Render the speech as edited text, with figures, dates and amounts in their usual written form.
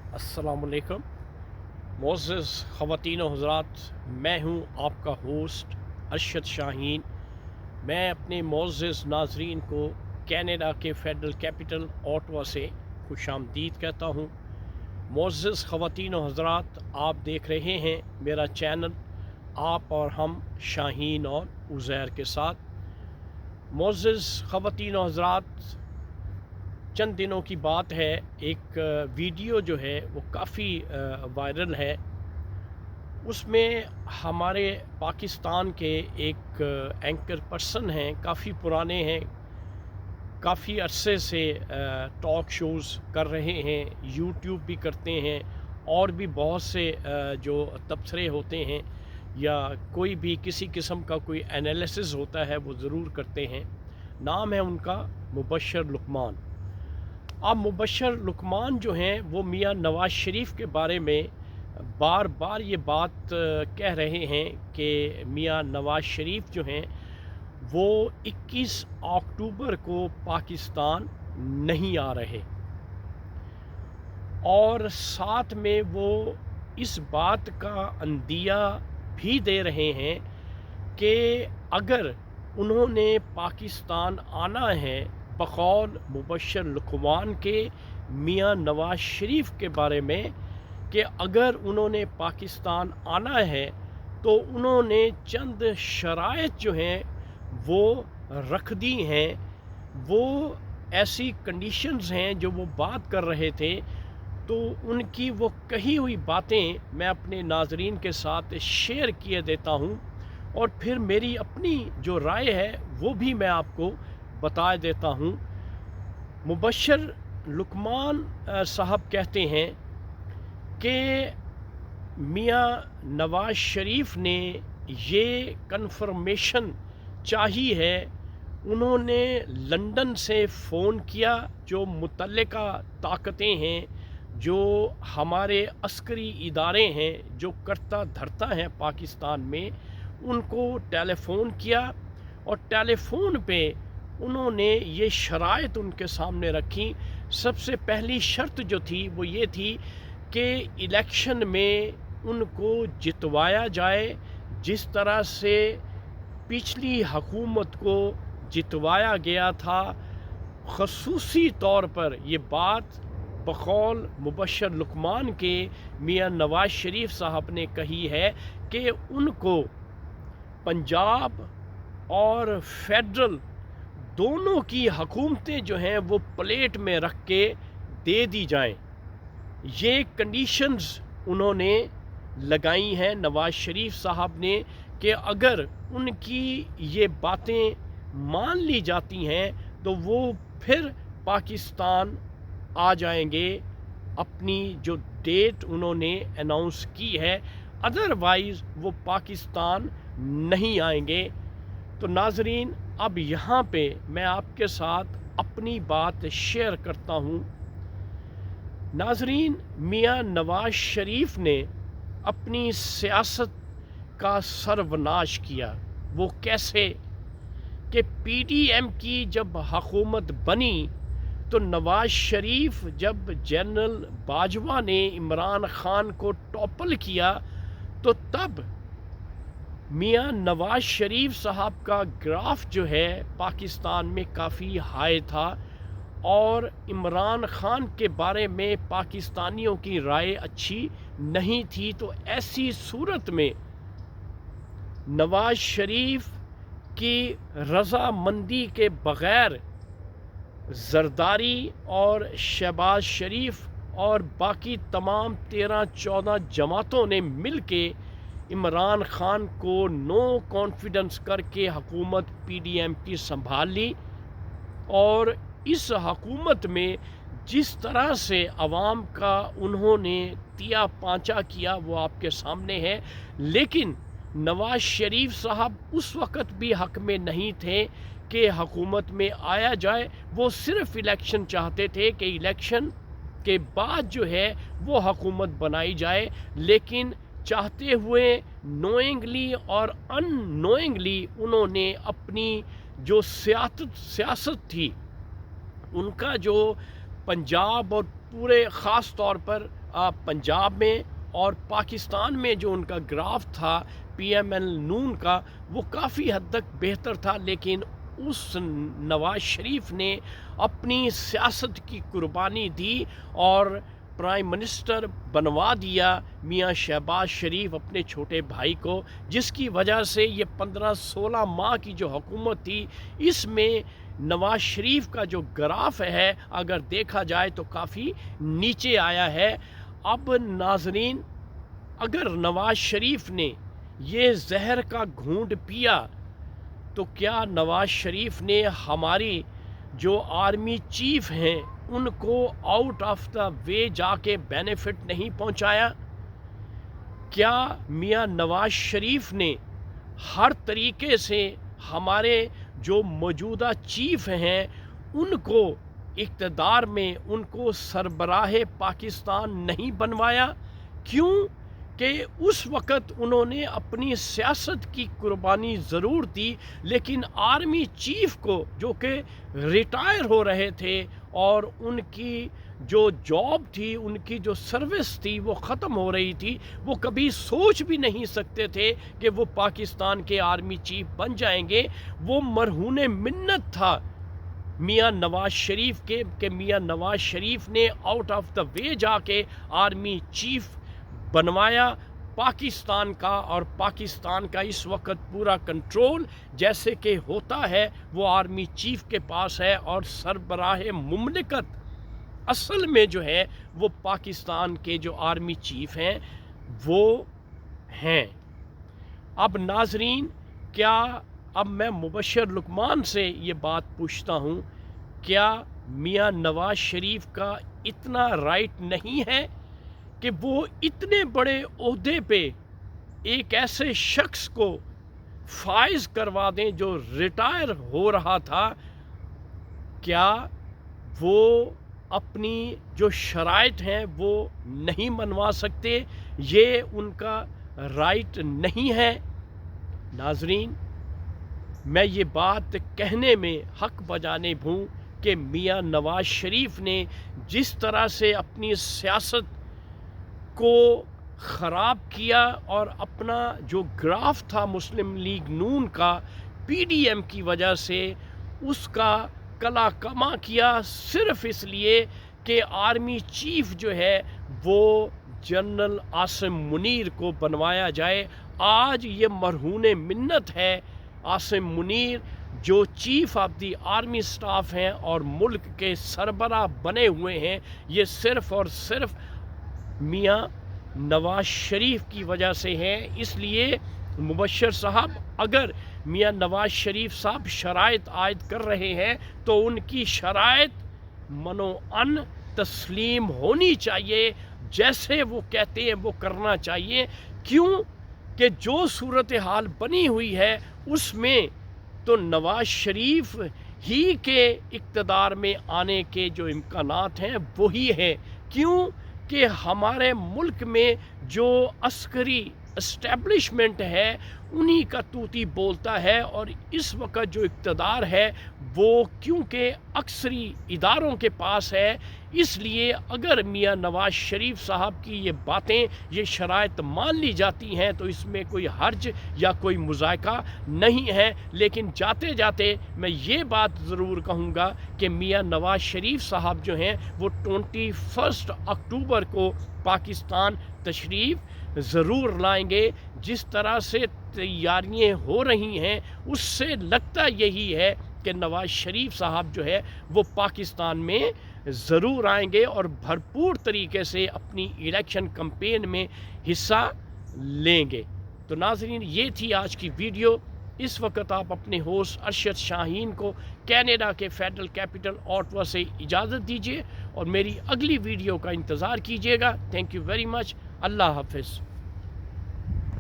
अस्सलाम वालेकुम। मोअज़्ज़ज़ ख़वातीन व हज़रात, मैं हूँ आपका होस्ट अरशद शाहीन। मैं अपने मोअज़्ज़ज़ नाज़रीन को कनाडा के फेडरल कैपिटल ओटावा से खुशामदीद कहता हूँ। मोअज़्ज़ज़ ख़वातीन व हज़रात, आप देख रहे हैं मेरा चैनल आप और हम शाहीन और उज़ैर के साथ। मोअज़्ज़ज़ ख़वातीन व हज़रात, चंद दिनों की बात है, एक वीडियो जो है वो काफ़ी वायरल है। उसमें हमारे पाकिस्तान के एक एंकर पर्सन हैं, काफ़ी पुराने हैं, काफ़ी अरसे से टॉक शोज़ कर रहे हैं, यूट्यूब भी करते हैं और भी बहुत से जो तबसरे होते हैं या कोई भी किसी किस्म का कोई एनालिसिस होता है वो ज़रूर करते हैं। नाम है उनका मुबशर लुकमान। अब मुबशर लुकमान जो हैं वो मियाँ नवाज़ शरीफ के बारे में बार बार ये बात कह रहे हैं कि मियाँ नवाज़ शरीफ जो हैं वो 21 अक्टूबर को पाकिस्तान नहीं आ रहे, और साथ में वो इस बात का अंदिया भी दे रहे हैं कि अगर उन्होंने पाकिस्तान आना है, बकौल मुबशर लुकमान के मियाँ नवाज़ शरीफ के बारे में, कि अगर उन्होंने पाकिस्तान आना है तो उन्होंने चंद शराइत जो हैं वो रख दी हैं। वो ऐसी कंडीशंस हैं जो वो बात कर रहे थे, तो उनकी वो कही हुई बातें मैं अपने नाज़रीन के साथ शेयर किए देता हूँ, और फिर मेरी अपनी जो राय है वो भी मैं आपको बता देता हूँ। मुबशर लुकमान साहब कहते हैं कि मियाँ नवाज़ शरीफ ने ये कन्फर्मेशन चाहिए है, उन्होंने लंदन से फ़ोन किया, जो मुतल्लिका ताकतें हैं, जो हमारे अस्करी इदारे हैं, जो करता धरता हैं पाकिस्तान में, उनको टेलीफ़ोन किया, और टेलीफ़ोन पे उन्होंने ये शराइत उनके सामने रखी। सबसे पहली शर्त जो थी वो ये थी कि इलेक्शन में उनको जितवाया जाए, जिस तरह से पिछली हकूमत को जितवाया गया था। ख़ुसूसी तौर पर ये बात बकौल मुबशर लुकमान के मियाँ नवाज़ शरीफ साहब ने कही है कि उनको पंजाब और फेडरल दोनों की हकूमतें जो हैं वो प्लेट में रख के दे दी जाएं। ये कंडीशंस उन्होंने लगाई हैं नवाज़ शरीफ साहब ने, कि अगर उनकी ये बातें मान ली जाती हैं तो वो फिर पाकिस्तान आ जाएंगे। अपनी जो डेट उन्होंने अनाउंस की है, अदरवाइज़ वो पाकिस्तान नहीं आएंगे। तो नाज़रीन, अब यहाँ पे मैं आपके साथ अपनी बात शेयर करता हूँ। नाज़रीन, मियाँ नवाज़ शरीफ ने अपनी सियासत का सर्वनाश किया। वो कैसे? कि पीडीएम की जब हुकूमत बनी तो नवाज़ शरीफ, जब जनरल बाजवा ने इमरान ख़ान को टॉपल किया, तो तब मियाँ नवाज़ शरीफ साहब का ग्राफ जो है पाकिस्तान में काफ़ी हाई था, और इमरान ख़ान के बारे में पाकिस्तानियों की राय अच्छी नहीं थी। तो ऐसी सूरत में नवाज़ शरीफ की रज़ामंदी के बग़ैर ज़रदारी और शहबाज शरीफ और बाकी तमाम 13-14 जमातों ने मिल के इमरान ख़ान को नो कॉन्फिडेंस करके हुकूमत पीडीएम की संभाल ली। और इस हकूमत में जिस तरह से अवाम का उन्होंने तिया पांचा किया वो आपके सामने है। लेकिन नवाज़ शरीफ साहब उस वक़्त भी हक़ में नहीं थे कि हुकूमत में आया जाए। वो सिर्फ़ इलेक्शन चाहते थे कि इलेक्शन के बाद जो है वो हुकूमत बनाई जाए, लेकिन चाहते हुए नोइंगली और अननोइंगली उन्होंने अपनी जो सियासत थी, उनका जो पंजाब और पूरे ख़ास तौर पर पंजाब में, और पाकिस्तान में जो उनका ग्राफ था PML नून का, वो काफ़ी हद तक बेहतर था। लेकिन उस नवाज शरीफ ने अपनी सियासत की कुर्बानी दी और प्राइम मिनिस्टर बनवा दिया मियां शहबाज शरीफ अपने छोटे भाई को, जिसकी वजह से ये 15-16 माह की जो हुकूमत थी, इसमें नवाज शरीफ का जो ग्राफ है अगर देखा जाए तो काफ़ी नीचे आया है। अब नाजरीन, अगर नवाज शरीफ ने ये जहर का घूंट पिया तो क्या नवाज शरीफ ने हमारी जो आर्मी चीफ हैं उनको आउट ऑफ द वे जाके बेनिफिट नहीं पहुंचाया? क्या मियां नवाज शरीफ ने हर तरीके से हमारे जो मौजूदा चीफ हैं उनको इक़्तिदार में, उनको सरबराह पाकिस्तान नहीं बनवाया? क्यों कि उस वक़्त उन्होंने अपनी सियासत की कुर्बानी ज़रूर दी, लेकिन आर्मी चीफ को, जो कि रिटायर हो रहे थे और उनकी जो जॉब थी, उनकी जो सर्विस थी वो ख़त्म हो रही थी, वो कभी सोच भी नहीं सकते थे कि वो पाकिस्तान के आर्मी चीफ बन जाएंगे। वो मरहून मिन्नत था मियां नवाज शरीफ के कि मियां नवाज शरीफ ने आउट ऑफ द वे जाके आर्मी चीफ बनवाया पाकिस्तान का, और पाकिस्तान का इस वक्त पूरा कंट्रोल जैसे कि होता है वो आर्मी चीफ के पास है, और सरबराह मुमलिकत असल में जो है वो पाकिस्तान के जो आर्मी चीफ हैं वो हैं। अब नाजरीन, क्या अब मैं मुबशर लुकमान से ये बात पूछता हूँ, क्या मियां नवाज शरीफ का इतना राइट नहीं है कि वो इतने बड़े ओहदे पे एक ऐसे शख्स को फाइज करवा दें जो रिटायर हो रहा था? क्या वो अपनी जो शराइत हैं वो नहीं मनवा सकते? ये उनका राइट नहीं है? नाजरीन, मैं ये बात कहने में हक बजाने हूँ कि मियां नवाज शरीफ ने जिस तरह से अपनी सियासत को ख़राब किया और अपना जो ग्राफ था मुस्लिम लीग नून का PDM की वजह से उसका कला कमा किया, सिर्फ़ इसलिए कि आर्मी चीफ जो है वो जनरल आसिम मुनीर को बनवाया जाए। आज ये मरहून मिन्नत है आसिम मुनीर, जो chief of the army staff हैं और मुल्क के सरबराह बने हुए हैं, ये सिर्फ़ और सिर्फ मियां नवाज शरीफ की वजह से है। इसलिए मुबशर साहब, अगर मियां नवाज शरीफ साहब शराइत आयद कर रहे हैं तो उनकी शराइत मनोअन तस्लीम होनी चाहिए, जैसे वो कहते हैं वो करना चाहिए। क्यों कि जो सूरत हाल बनी हुई है उसमें तो नवाज शरीफ ही के इक़्तिदार में आने के जो इम्कानात हैं वही है। क्यों कि हमारे मुल्क में जो अस्करी इस्टेब्लिशमेंट है उन्हीं का तूती बोलता है, और इस वक्त जो इक़्तिदार है वो क्योंकि अक्सरी इदारों के पास है, इसलिए अगर मियां नवाज शरीफ साहब की ये बातें, ये शराइत मान ली जाती हैं तो इसमें कोई हर्ज या कोई मुज़ायका नहीं है। लेकिन जाते जाते मैं ये बात ज़रूर कहूँगा कि मियां नवाज शरीफ साहब जो हैं वो 21 अक्टूबर को पाकिस्तान तशरीफ़ ज़रूर लाएंगे। जिस तरह से तैयारियां हो रही हैं उससे लगता यही है कि नवाज शरीफ साहब जो है वो पाकिस्तान में ज़रूर आएंगे और भरपूर तरीके से अपनी इलेक्शन कैंपेन में हिस्सा लेंगे। तो नाज़रीन, ये थी आज की वीडियो। इस वक्त आप अपने होस्ट अरशद शाहीन को कनाडा के फेडरल कैपिटल ऑटवा से इजाज़त दीजिए और मेरी अगली वीडियो का इंतज़ार कीजिएगा। Thank you very much. अल्लाह हाफ़िज़।